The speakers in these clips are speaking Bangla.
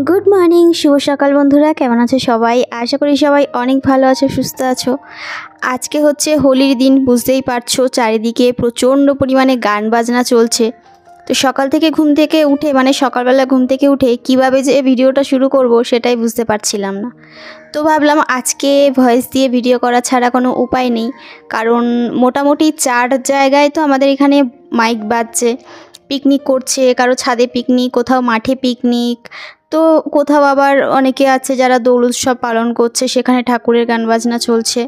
গুড মর্নিং, শুভ সকাল বন্ধুরা। কেমন আছো সবাই? আশা করি সবাই অনেক ভালো আছো, সুস্থ আছো। আজকে হচ্ছে হোলির দিন, বুঝতেই পারছো চারিদিকে প্রচণ্ড পরিমাণে গান বাজনা চলছে। তো সকাল থেকে ঘুম থেকে উঠে সকালবেলা ঘুম থেকে উঠে কিভাবে যে ভিডিওটা শুরু করব সেটাই বুঝতে পারছিলাম না। তো ভাবলাম আজকে ভয়েস দিয়ে ভিডিও করা ছাড়া কোনো উপায় নেই, কারণ মোটামুটি 4 জায়গায় তো আমাদের এখানে মাইক বাজছে। পিকনিক করছে, কারো ছাদে পিকনিক, কোথাও মাঠে পিকনিক, তো কোথাও আবার অনেকে আছে যারা দোল উৎসব পালন করছে, সেখানে ঠাকুরের গান বাজনা চলছে।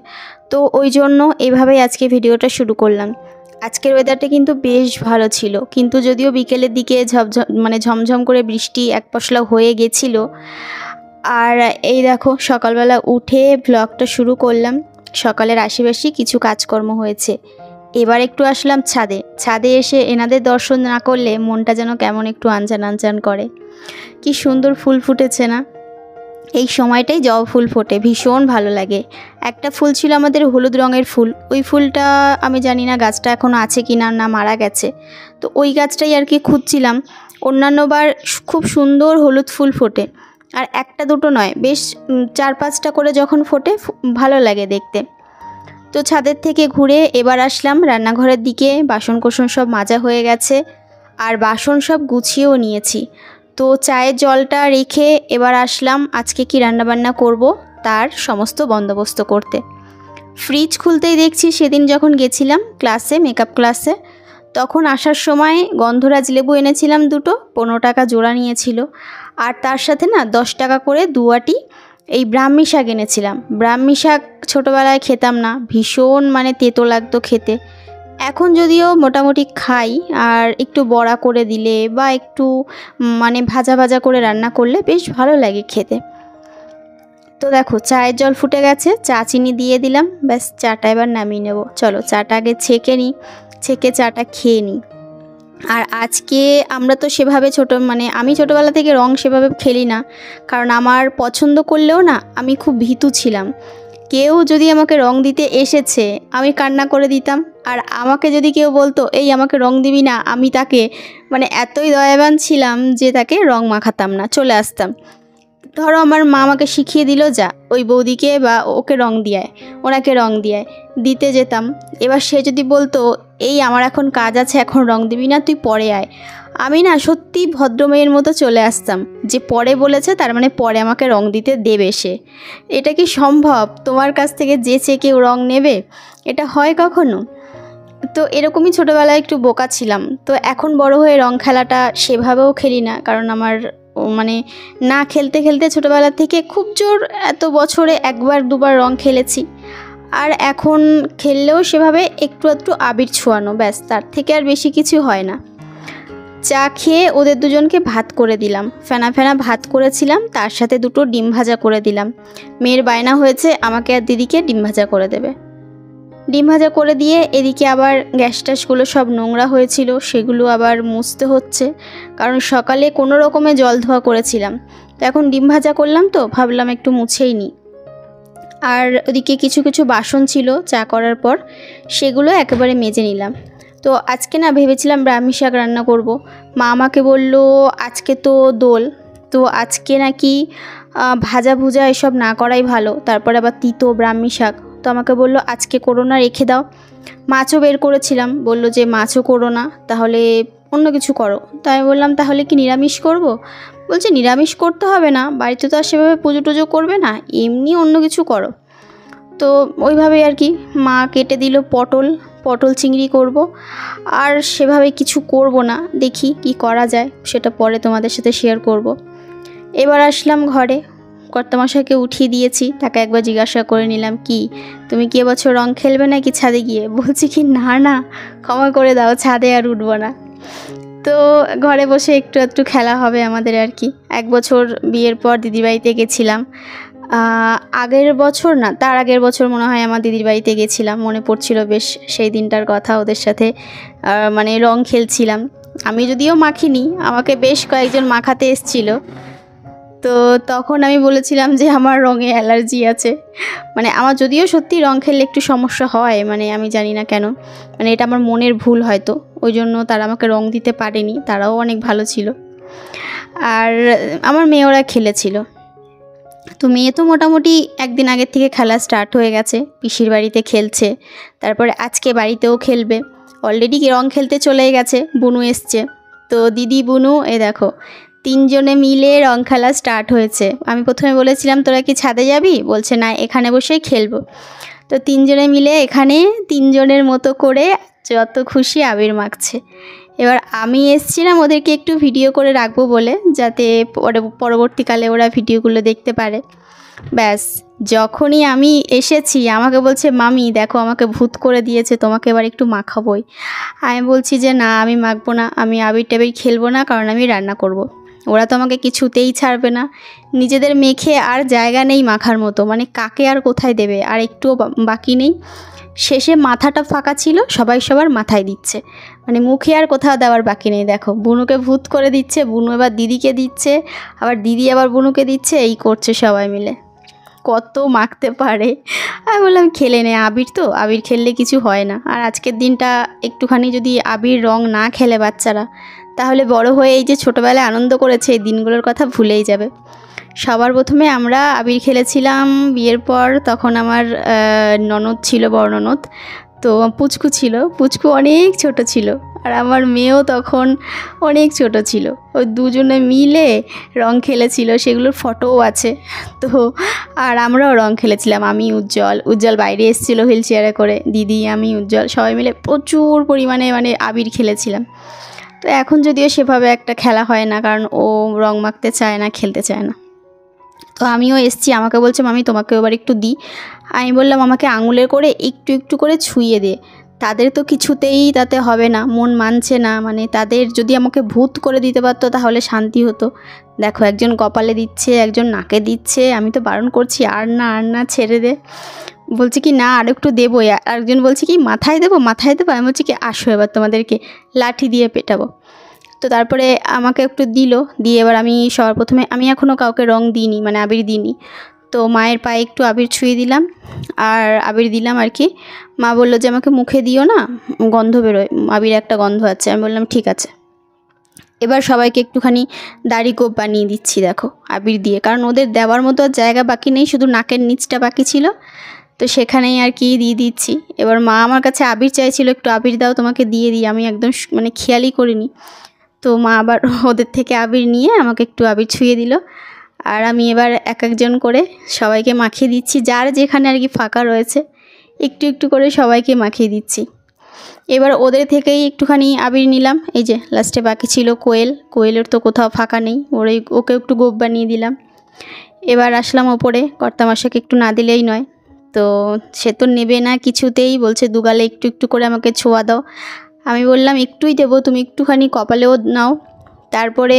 তো ওই জন্য এভাবেই আজকে ভিডিওটা শুরু করলাম। আজকের ওয়েদারটা কিন্তু বেশ ভালো ছিল, কিন্তু যদিও বিকেলের দিকে ঝমঝম করে বৃষ্টি এক পশলা হয়ে গেছিল। আর এই দেখো সকালবেলা উঠে ব্লগটা শুরু করলাম। সকালের আশিবাসি কিছু কাজকর্ম হয়েছে। এবার একটু আসলাম ছাদে এসে এনাদের দর্শন না করলে মনটা যেন কেমন একটু আনচান আনচান করে। কি সুন্দর ফুল ফুটেছে না? এই সময়টাই জবা ফুল ফোটে, ভীষণ ভালো লাগে। একটা ফুল ছিল আমাদের হলুদ রঙের ফুল, ওই ফুলটা আমি জানি না গাছটা এখনও আছে কি না, না মারা গেছে। তো ওই গাছটাই আর কি খুঁজছিলাম। অন্যান্যবার খুব সুন্দর হলুদ ফুল ফোটে, আর একটা দুটো নয়, বেশ 4-5টা করে যখন ফোটে ভালো লাগে দেখতে। তো ছাদের থেকে ঘুরে এবার আসলাম রান্নাঘরের দিকে। বাসন কোসন সব মাজা হয়ে গেছে, আর বাসন সব গুছিয়েও নিয়েছি। তো চায়ের জলটা রেখে এবার আসলাম আজকে কি রান্নাবান্না করব তার সমস্ত বন্দোবস্ত করতে। ফ্রিজ খুলতেই দেখছি সেদিন যখন গেছিলাম ক্লাসে, মেকআপ ক্লাসে, তখন আসার সময় গন্ধরাজ লেবু এনেছিলাম 2টো, 15 টাকা জোড়া নিয়েছিল। আর তার সাথে না 10 টাকা করে 2 আটি এই ব্রাহ্মী শাক এনেছিলাম। ব্রাহ্মী শাক ছোটোবেলায় খেতাম না, ভীষণ তেতো লাগতো খেতে। এখন যদিও মোটামুটি খাই, আর একটু বড়া করে দিলে বা একটু ভাজা ভাজা করে রান্না করলে বেশ ভালো লাগে খেতে। তো দেখো চায়ের জল ফুটে গেছে, চা চিনি দিয়ে দিলাম, ব্যাস চাটা এবার নামিয়ে নেব। চলো চাটা আগে ছেঁকে চাটা খেয়ে নিই। আর আজকে আমরা তো সেভাবে আমি ছোটোবেলা থেকে রং সেভাবে খেলি না, কারণ আমার পছন্দ করলেও না আমি খুব ভীতু ছিলাম। কেউ যদি আমাকে রং দিতে এসেছে আমি কান্না করে দিতাম, আর আমাকে যদি কেউ বলতো এই আমাকে রং দিবি না, আমি তাকে এতই দয়াবান ছিলাম যে তাকে রং মাখাতাম না, চলে আসতাম। ধরো আমার মা আমাকে শিখিয়ে দিল, যা ওই বৌদিকে বা ওকে রং দিয়ায়, ওনাকে রং দিয়ায়, দিতে যেতাম। এবার সে যদি বলতো এই আমার এখন কাজ আছে, এখন রং দিবি না, তুই পরে আয়, আমি না সত্যি ভদ্রমেয়ের মতো চলে আসতাম, যে পরে বলেছে তার পরে আমাকে রং দিতে দেবে সে। এটা কি সম্ভব? তোমার কাছ থেকে যেচে কেউ রং নেবে? এটা হয় কখনো? তো এরকমই ছোটোবেলায় একটু বোকা ছিলাম। তো এখন বড় হয়ে রং খেলাটা সেভাবেও খেলি না, কারণ আমার না খেলতে খেলতে ছোটোবেলা থেকে খুব জোর এত বছরে 1-2বার রং খেলেছি। আর এখন খেললেও সেভাবে একটু একটু আবির ছোঁয়ানো, ব্যাস, তার থেকে আর বেশি কিছু হয় না। চা খেয়ে ওদের দুজনকে ভাত করে দিলাম, ফেনা ফেনা ভাত করেছিলাম, তার সাথে 2টো ডিম ভাজা করে দিলাম। মেয়ের বায়না হয়েছে আমাকে আর দিদিকে ডিম ভাজা করে দেবে। ডিম ভাজা করে দিয়ে এদিকে আবার গ্যাস ট্যাসগুলো সব নোংরা হয়েছিল, সেগুলো আবার মুছতে হচ্ছে, কারণ সকালে কোনো রকমে জল ধোয়া করেছিলাম। তো এখন ডিম ভাজা করলাম, তো ভাবলাম একটু মুছেই নিই। আর ওদিকে কিছু কিছু বাসন ছিল চা করার পর, সেগুলো একেবারে মেজে নিলাম। তো আজকে না ভেবেছিলাম ব্রাহ্মী শাক রান্না করব। মা আমাকে বলল আজকে তো দোল, তো আজকে নাকি ভাজা ভুজা এসব না করাই ভালো, তারপরে আবার তিতো ব্রাহ্মী শাক। তো আমাকে বলল আজকে করো না, রেখে দাও। মাছও বের করেছিলাম, বলল যে মাছও করো না, তাহলে অন্য কিছু করো। তাই বললাম তাহলে কি নিরামিষ করব? বলছে নিরামিষ করতে হবে না, বাড়িতে তো আর সেভাবে পুজো টুজো করবে না, এমনি অন্য কিছু করো। তো ওইভাবেই আর কি মা কেটে দিল পটল চিংড়ি করব। আর সেভাবে কিছু করব না, দেখি কি করা যায়, সেটা পরে তোমাদের সাথে শেয়ার করব। এবার আসলাম ঘরে, কর্তামশাইকে উঠিয়ে দিয়েছি, তাকে একবার জিজ্ঞাসা করে নিলাম কি তুমি কি এবছর রং খেলবে নাকি ছাদে গিয়ে? বলছি কি না ক্ষমা করে দাও, ছাদে আর উঠবো না। তো ঘরে বসে একটু একটু খেলা হবে আমাদের আর কি। 1 বছর বিয়ের পর দিদির বাড়িতে গেছিলাম, আগের বছর না তার আগের বছর মনে হয় আমার দিদির বাড়িতে গেছিলাম, মনে পড়ছিল বেশ সেই দিনটার কথা। ওদের সাথে রং খেলছিলাম, আমি যদিও মাখিনি, আমাকে বেশ কয়েকজন মাখাতে এসেছিল। তো তখন আমি বলেছিলাম যে আমার রঙে অ্যালার্জি আছে। আমার যদিও সত্যি রং খেললে একটু সমস্যা হয়, আমি জানি না কেন, এটা আমার মনের ভুল হয়তো, ওই জন্য তারা আমাকে রং দিতে পারেনি, তারাও অনেক ভালো ছিল। আর আমার মেয়েরা খেলেছিল। তো মেয়ে তো মোটামুটি একদিন আগের থেকে খেলা স্টার্ট হয়ে গেছে, পিসির বাড়িতে খেলছে, তারপরে আজকে বাড়িতেও খেলবে। অলরেডি রং খেলতে চলে গেছে, বুনু এসছে। তো দিদি বুনু দেখো 3জনে মিলে রং খেলা স্টার্ট হয়েছে। আমি প্রথমে বলেছিলাম তোরা কি ছাদে যাবি, বলছে না এখানে বসেই খেলবো। তো 3জনে মিলে এখানে 3জনের মতো করে যত খুশি আবির মাখছে। এবার আমি এসেছিলাম ওদেরকে একটু ভিডিও করে রাখবো বলে, যাতে পরবর্তীকালে ওরা ভিডিওগুলো দেখতে পারে। ব্যাস যখনই আমি এসেছি আমাকে বলছে মামি দেখো আমাকে ভূত করে দিয়েছে, তোমাকে এবার একটু মাখাবোই। আমি বলছি যে না আমি মাখবো না, আমি আবির টাবির খেলবো না, কারণ আমি রান্না করব। ওরা তো আমাকে কিছুতেই ছাড়বে না। নিজেদের মেখে আর জায়গা নেই মাখার মতো, মানে কাকে আর কোথায় দেবে, আর একটুও বাকি নেই। শেষে মাথাটা ফাঁকা ছিল, সবাই সবার মাথায় দিচ্ছে, মানে মুখে আর কোথাও দেওয়ার বাকি নেই। দেখো বুনুকে ভূত করে দিচ্ছে, বুনু এবার দিদিকে দিচ্ছে, আবার দিদি আবার বুনুকে দিচ্ছে, এই করছে সবাই মিলে। কত মাখতে পারে। আমি বললাম খেলে নে, আবির তো, আবির খেললে কিছু হয় না। আর আজকের দিনটা একটুখানি যদি আবির রং না খেলে বাচ্চারা, তাহলে বড় হয়ে এই যে ছোটোবেলায় আনন্দ করেছে এই দিনগুলোর কথা ভুলেই যাবে। সবার প্রথমে আমরা আবির খেলেছিলাম বিয়ের পর, তখন আমার ননদ ছিল, বড় ননদ। তো পুচকু ছিল, পুচকু অনেক ছোট ছিল, আর আমার মেয়েও তখন অনেক ছোট ছিল। ওই দুজনে মিলে রং খেলেছিল, সেগুলোর ফটোও আছে। তো আর আমরাও রং খেলেছিলাম, আমি উজ্জ্বল বাইরে এসেছিলো হুইল চেয়ারে করে, দিদি আমি উজ্জ্বল সবাই মিলে প্রচুর পরিমাণে মানে আবির খেলেছিলাম। তো এখন যদিও সেভাবে একটা খেলা হয় না, কারণ ও রং মাখতে চায় না, খেলতে চায় না। তো আমিও এসছি, আমাকে বলছে মামি তোমাকে এবার একটু দিই। আমি বললাম আমাকে আঙুলের করে একটু একটু করে ছুঁয়ে দে। তাদের তো কিছুতেই তাতে হবে না, মন মানছে না, মানে তাদের যদি আমাকে ভূত করে দিতে পারতো তাহলে শান্তি হতো। দেখো একজন কপালে দিচ্ছে, একজন নাকে দিচ্ছে, আমি তো বারণ করছি আর না ছেড়ে দে। বলছে কি না আর একটু দেবোই, আরেকজন বলছে কি মাথায় দেবো। আমি বলছি কি আসো এবার তোমাদেরকে লাঠি দিয়ে পেটাবো। তো তারপরে আমাকে একটু দিল, দিয়ে এবার আমি সবার প্রথমে, আমি এখনও কাউকে রং দিইনি, মানে আবির দিইনি। তো মায়ের পায়ে একটু আবির ছুঁয়ে দিলাম, আর আবির দিলাম আর কি। মা বললো যে আমাকে মুখে দিও না, গন্ধ বেরোয়, আবির একটা গন্ধ আছে। আমি বললাম ঠিক আছে। এবার সবাইকে একটুখানি দাড়ি গোপ বানিয়ে দিচ্ছি দেখো আবির দিয়ে, কারণ ওদের দেওয়ার মতো জায়গা বাকি নেই, শুধু নাকের নিচটা বাকি ছিল, তো সেখানেই আর কি দিয়ে দিচ্ছি। এবার মা আমার কাছে আবির চাইছিল, একটু আবির দাও তোমাকে দিয়ে দিই, আমি একদম মানে খেয়ালই করিনি। তো মা আবার ওদের থেকে আবির নিয়ে আমাকে একটু আবির ছুঁয়ে দিল, আর আমি এবার এক একজন করে সবাইকে মাখিয়ে দিচ্ছি, যার যেখানে আর কি ফাঁকা রয়েছে একটু একটু করে সবাইকে মাখিয়ে দিচ্ছি। এবার ওদের থেকেই একটুখানি আবির নিলাম, এই যে লাস্টে বাকি ছিল কোয়েলের তো কোথাও ফাঁকা নেই, ওকে একটু গোপ বানিয়ে দিলাম। এবার আসলাম ওপরে, কর্তামশাইকে একটু না দিলেই নয়, তো সে তো নেবে না কিছুতেই, বলছে দুগালে একটু একটু করে আমাকে ছোঁয়া দাও। আমি বললাম একটুই দেবো, তুমি একটুখানি কপালেও নাও। তারপরে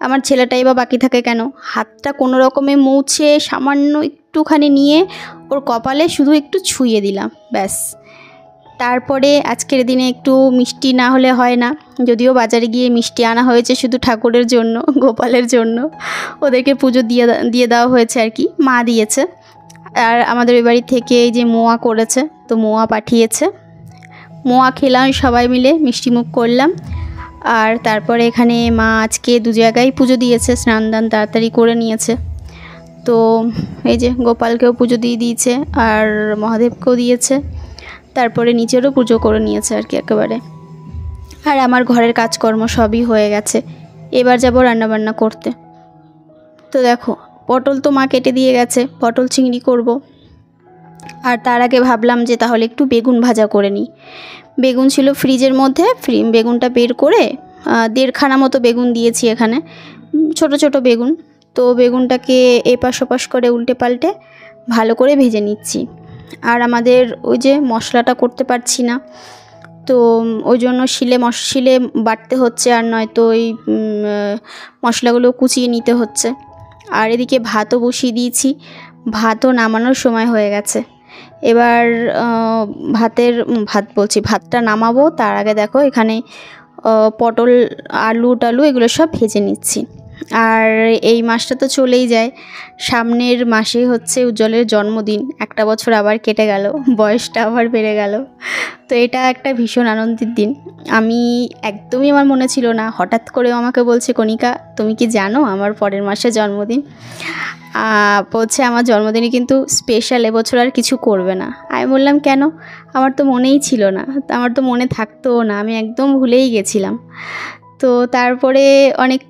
আমার ছেলেটাই বা বাকি থাকে কেন, হাতটা কোনো রকমে মুছে সামান্য একটুখানি নিয়ে ওর কপালে শুধু একটু ছুঁয়ে দিলাম, ব্যাস। তারপরে আজকের দিনে একটু মিষ্টি না হলে হয় না, যদিও বাজারে গিয়ে মিষ্টি আনা হয়েছে শুধু ঠাকুরের জন্য, গোপালের জন্য, ওদেরকে পুজো দিয়ে দেওয়া হয়েছে আর কি, মা দিয়েছে। আর আমাদের ওই বাড়ি থেকে এই যে মোয়া করেছে, তো মোয়া পাঠিয়েছে, মোয়া খেলাম সবাই মিলে, মিষ্টি মুখ করলাম। আর তারপরে এখানে মা আজকে 2 জায়গায় পুজো দিয়েছে, স্নান দান তাড়াতাড়ি করে নিয়েছে। তো এই যে গোপালকেও পুজো দিয়ে দিয়েছে, আর মহাদেবকেও দিয়েছে, তারপরে নিচেরও পুজো করে নিয়েছে আর কি একেবারে। আর আমার ঘরের কাজকর্ম সবই হয়ে গেছে, এবার যাব রান্নাবান্না করতে। তো দেখো পটল তো মা কেটে দিয়ে গেছে, পটল চিংড়ি করব। আর তার আগে ভাবলাম যে তাহলে একটু বেগুন ভাজা করে নিই। বেগুন ছিল ফ্রিজের মধ্যে, বেগুনটা বের করে 1.5 মতো বেগুন দিয়েছি এখানে, ছোট ছোট বেগুন। তো বেগুনটাকে এপাশ ওপাশ করে উল্টে পাল্টে ভালো করে ভেজে নিচ্ছি। আর আমাদের ওই যে মশলাটা করতে পারছি না, তো ওই জন্য শিলে বাটতে হচ্ছে, আর নয়তো ওই মশলাগুলো কুচিয়ে নিতে হচ্ছে। আর এদিকে ভাতও বসিয়ে দিয়েছি, ভাতও নামানোর সময় হয়ে গেছে। এবার ভাতটা নামাবো, তার আগে দেখো এখানে পটল আলু এগুলো সব ভেজে নিচ্ছি। আর এই মাসটা তো চলেই যায়, সামনের মাসে হচ্ছে উজ্জ্বলের জন্মদিন। একটা বছর আবার কেটে গেল, বয়সটা আবার বেড়ে গেল। তো এটা একটা ভীষণ আনন্দের দিন। আমি একদমই, আমার মনে ছিল না, হঠাৎ করেও আমাকে বলছে, কণিকা তুমি কি জানো আমার পরের মাসে জন্মদিন? বলছে আমার জন্মদিনে কিন্তু স্পেশাল এবছর আর কিছু করবে না। আমি বললাম কেন? আমার তো মনেই ছিল না, আমার তো মনে থাকতোও না, আমি একদম ভুলেই গেছিলাম। তো তারপরে অনেক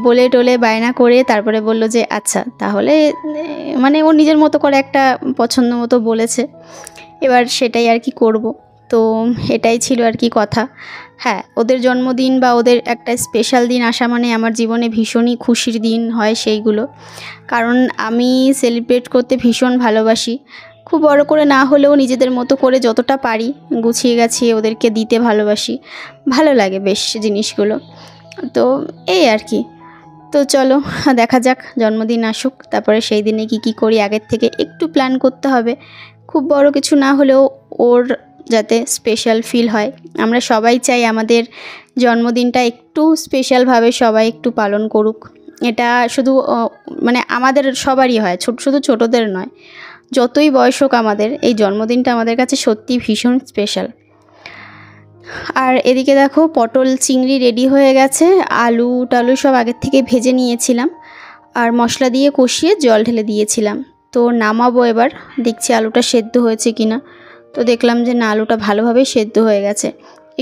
বলে টলে বায়না করে তারপরে বলল যে আচ্ছা তাহলে, মানে ও নিজের মতো করে একটা পছন্দ মতো বলেছে, এবার সেটাই আর কি করব। তো এটাই ছিল আর কি কথা। হ্যাঁ, ওদের জন্মদিন বা ওদের একটা স্পেশাল দিন আসা মানে আমার জীবনে ভীষণই খুশির দিন হয় সেইগুলো, কারণ আমি সেলিব্রেট করতে ভীষণ ভালোবাসি। খুব বড় করে না হলেও নিজেদের মতো করে যতটা পারি গুছিয়ে গাছিয়ে ওদেরকে দিতে ভালোবাসি, ভালো লাগে বেশ জিনিসগুলো। তো এই আর কি। তো চলো দেখা যাক, জন্মদিন আসুক, তারপরে সেই দিনে কী করি আগের থেকে একটু প্ল্যান করতে হবে। খুব বড় কিছু না হলেও ওর যাতে স্পেশাল ফিল হয়। আমরা সবাই চাই আমাদের জন্মদিনটা একটু স্পেশালভাবে সবাই একটু পালন করুক। এটা শুধু মানে আমাদের সবারই হয়, শুধু ছোটোদের নয়, যতই বয়স হোক আমাদের এই জন্মদিনটা আমাদের কাছে সত্যি ভীষণ স্পেশাল। আর এদিকে দেখো পটল চিংড়ি রেডি হয়ে গেছে, আলু টালু সব আগের থেকে ভেজে নিয়েছিলাম, আর মশলা দিয়ে কষিয়ে জল ঢেলে দিয়েছিলাম। তো নামাবো এবার, দেখছি আলুটা সেদ্ধ হয়েছে কিনা। তো দেখলাম যে না, আলুটা ভালোভাবেই সেদ্ধ হয়ে গেছে।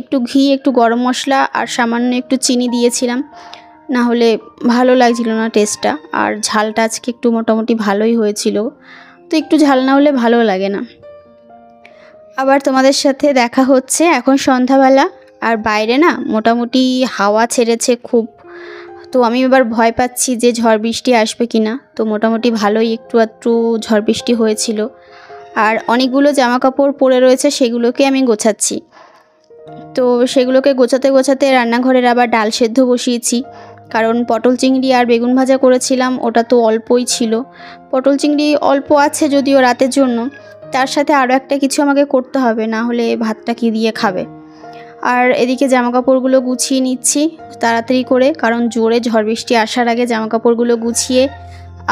একটু ঘি, একটু গরম মশলা আর সামান্য একটু চিনি দিয়েছিলাম, না হলে ভালো লাগছিল না টেস্টটা। আর ঝালটা আজকে একটু মোটামুটি ভালোই হয়েছিল, তো একটু ঝাল না হলে ভালো লাগে না। আবার তোমাদের সাথে দেখা হচ্ছে এখন সন্ধ্যাবেলা, আর বাইরে না মোটামুটি হাওয়া ছেড়েছে খুব। তো আমি এবার ভয় পাচ্ছি যে ঝড় বৃষ্টি আসবে কি না। তো মোটামুটি ভালোই একটু ঝড় বৃষ্টি হয়েছিল। আর অনেকগুলো জামা কাপড় পরে রয়েছে, সেগুলোকে আমি গোছাচ্ছি। তো সেগুলোকে গোছাতে গোছাতে রান্নাঘরের আবার ডাল সেদ্ধ বসিয়েছি, কারণ পটল চিংড়ি আর বেগুন ভাজা করেছিলাম, ওটা তো অল্পই ছিল। পটল চিংড়ি অল্প আছে যদিও রাতের জন্য, তার সাথে আরও একটা কিছু আমাকে করতে হবে, না হলে ভাতটা কি দিয়ে খাবে। আর এদিকে জামাকাপড়গুলো গুছিয়ে নিচ্ছি তাড়াতাড়ি করে, কারণ জোরে ঝড় বৃষ্টি আসার আগে জামাকাপড়গুলো গুছিয়ে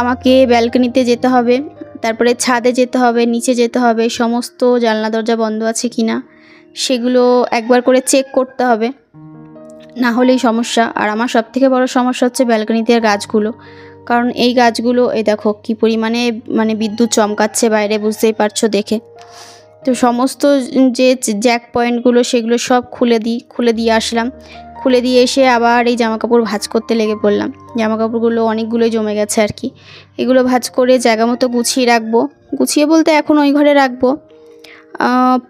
আমাকে ব্যালকনিতে যেতে হবে, তারপরে ছাদে যেতে হবে, নিচে যেতে হবে, সমস্ত জানলা দরজা বন্ধ আছে কিনা সেগুলো একবার করে চেক করতে হবে, না হলেই সমস্যা। আর আমার সবথেকে বড় সমস্যা হচ্ছে ব্যালকনিতে গাছগুলো, কারণ এই গাছগুলো এই দেখো কী পরিমাণে মানে বিদ্যুৎ চমকাচ্ছে বাইরে, বুঝতেই পারছো দেখে। তো সমস্ত যে জ্যাক পয়েন্টগুলো সেগুলো সব খুলে দিয়ে আসলাম। খুলে দিয়ে এসে আবার এই জামাকাপড় ভাঁজ করতে লেগে পড়লাম। জামাকাপড়গুলো অনেকগুলোই জমে গেছে আর কি, এগুলো ভাঁজ করে জায়গা মতো গুছিয়ে রাখবো। গুছিয়ে বলতে এখন ওই ঘরে রাখবো,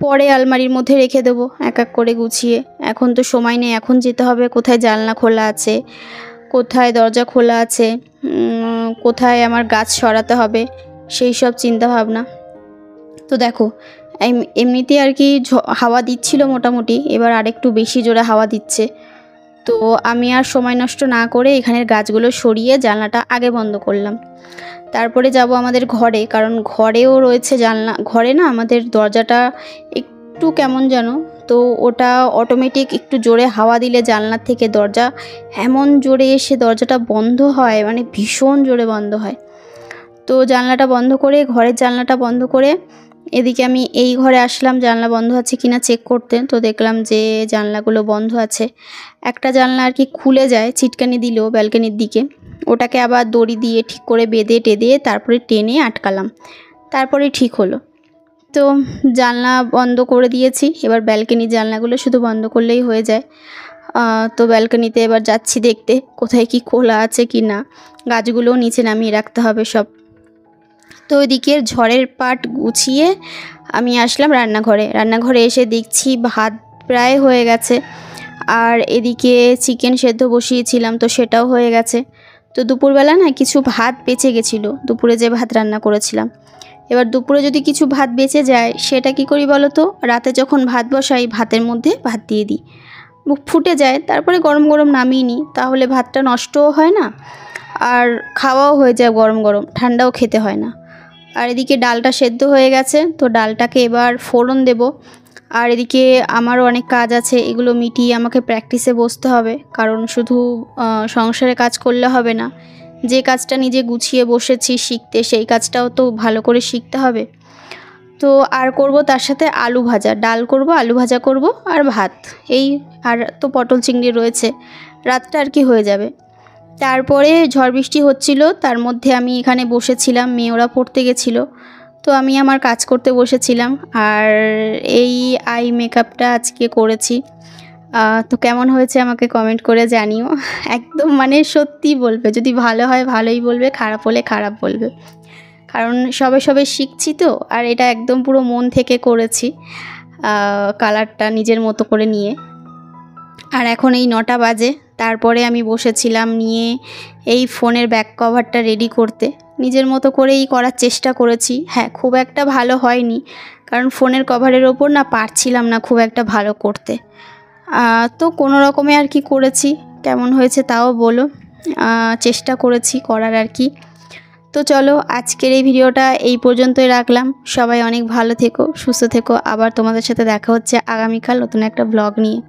পরে আলমারির মধ্যে রেখে দেবো এক এক করে গুছিয়ে। এখন তো সময় নেই, এখন যেতে হবে কোথায় জানলা খোলা আছে, কোথায় দরজা খোলা আছে, কোথায় আমার গাছ সরাতে হবে, সেই সব চিন্তা ভাবনা। তো দেখো এমনিতেই আর কি হাওয়া দিচ্ছিল মোটামুটি, এবার আরেকটু বেশি জোরে হাওয়া দিচ্ছে। তো আমি আর সময় নষ্ট না করে এখানের গাছগুলো সরিয়ে জানলাটা আগে বন্ধ করলাম। তারপরে যাব আমাদের ঘরে, কারণ ঘরেও রয়েছে জানলা। ঘরে না আমাদের দরজাটা একটু কেমন যেন, তো ওটা অটোমেটিক একটু জোরে হাওয়া দিলে জানলার থেকে দরজা এমন জোরে এসে দরজাটা বন্ধ হয়, মানে ভীষণ জোরে বন্ধ হয়। তো জানলাটা বন্ধ করে, ঘরের জানলাটা বন্ধ করে এদিকে আমি এই ঘরে আসলাম জানলা বন্ধ আছে কিনা চেক করতে। তো দেখলাম যে জানলাগুলো বন্ধ আছে। একটা জানলা আর কি খুলে যায় চিটকানি দিলেও ব্যালকনির দিকে, ওটাকে আবার দড়ি দিয়ে ঠিক করে বেঁধে টেঁধে তারপরে টেনে আটকালাম, তারপরে ঠিক হলো। তো জানলা বন্ধ করে দিয়েছি, এবার ব্যালকনির জানলাগুলো শুধু বন্ধ করলেই হয়ে যায়। তো ব্যালকনিতে এবার যাচ্ছি দেখতে কোথায় কি খোলা আছে কি না, গাছগুলোও নিচে নামিয়ে রাখতে হবে সব। তো ওইদিকে ঝড়ের পাট গুছিয়ে আমি আসলাম রান্নাঘরে এসে দেখছি ভাত প্রায় হয়ে গেছে, আর এদিকে চিকেন সেদ্ধ বসিয়েছিলাম, তো সেটাও হয়ে গেছে। তো দুপুরবেলা না কিছু ভাত বেঁচে গেছিলো, দুপুরে যে ভাত রান্না করেছিলাম। এবার দুপুরে যদি কিছু ভাত বেঁচে যায় সেটা কি করি বলো তো, রাতে যখন ভাত বসাই ভাতের মধ্যে ভাত দিয়ে দিই, ফুটে যায়, তারপরে গরম গরম নামিয়ে নিই, তাহলে ভাতটা নষ্টও হয় না আর খাওয়াও হয়ে যায় গরম গরম, ঠান্ডাও খেতে হয় না। আর এদিকে ডালটা সেদ্ধ হয়ে গেছে, তো ডালটাকে এবার ফোড়ন দেব। আর এদিকে আমারও অনেক কাজ আছে, এগুলো মিটিয়ে আমাকে প্র্যাকটিসে বসতে হবে, কারণ শুধু সংসারে কাজ করলে হবে না, যে কাজটা নিজে গুছিয়ে বসেছি শিখতে সেই কাজটাও তো ভালো করে শিখতে হবে। তো আর করব তার সাথে আলু ভাজা, ডাল করব, আলু ভাজা করব আর ভাত, এই আর তো পটল চিংড়ি রয়েছে, রাতটা আর কি হয়ে যাবে। তারপরে ঝড় বৃষ্টি হচ্ছিল, তার মধ্যে আমি এখানে বসেছিলাম, মেয়ে ওরা পড়তে গেছিলো, তো আমি আমার কাজ করতে বসেছিলাম। আর এই আই মেকআপটা আজকে করেছি, তো কেমন হয়েছে আমাকে কমেন্ট করে জানিও। একদম মানে সত্যি বলবে, যদি ভালো হয় ভালোই বলবে, খারাপ হলে খারাপ বলবে, কারণ সবে শিখছি তো। আর এটা একদম পুরো মন থেকে করেছি, কালারটা নিজের মতো করে নিয়ে। আর এখন এই 9টা বাজে, তারপরে আমি বসেছিলাম নিয়ে এই ফোনের ব্যাক কভারটা রেডি করতে, নিজের মতো করেই করার চেষ্টা করেছি। হ্যাঁ, খুব একটা ভালো হয়নি, কারণ ফোনের কভারের ওপর না পারছিলাম না খুব একটা ভালো করতে, তো কোনো রকমে আর কি করেছি। কেমন হয়েছে তাও বলো, চেষ্টা করেছি করার আর কি। তো চলো, আজকের এই ভিডিওটা এই পর্যন্তই রাখলাম। সবাই অনেক ভালো থেকো, সুস্থ থেকো, আবার তোমাদের সাথে দেখা হচ্ছে আগামীকাল নতুন একটা ব্লগ নিয়ে।